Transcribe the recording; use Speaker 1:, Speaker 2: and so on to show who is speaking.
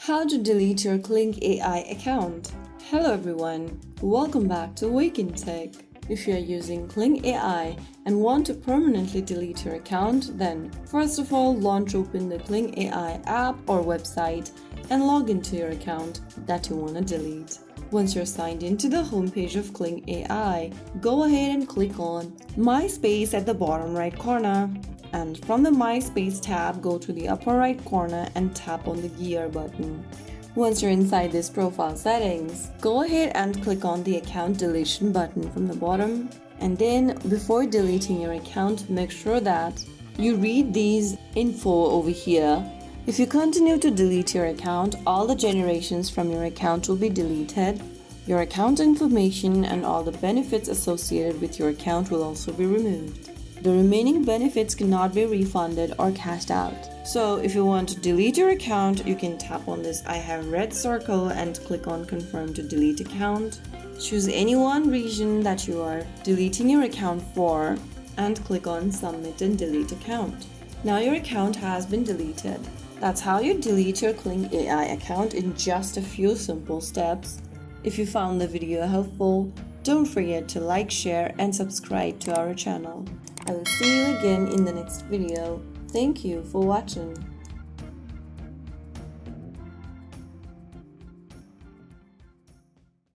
Speaker 1: How to delete your Kling AI account. Hello everyone, welcome back to Wake&Tech. If you are using Kling AI and want to permanently delete your account, then first of all open the Kling AI app or website and log into your account that you want to delete. Once you're signed into the homepage of Kling AI, go ahead and click on My Space at the bottom right corner. And from the My Space tab, go to the upper right corner and tap on the gear button. Once you're inside this profile settings, go ahead and click on the account deletion button from the bottom. And then before deleting your account, make sure that you read these info over here. If you continue to delete your account, all the generations from your account will be deleted. Your account information and all the benefits associated with your account will also be removed. The remaining benefits cannot be refunded or cashed out. So if you want to delete your account, you can tap on this I have red circle and click on confirm to delete account. Choose any one region that you are deleting your account for and click on submit and delete account. Now your account has been deleted. That's how you delete your Kling AI account in just a few simple steps. If you found the video helpful, don't forget to like, share and subscribe to our channel. I will see you again in the next video. Thank you for watching.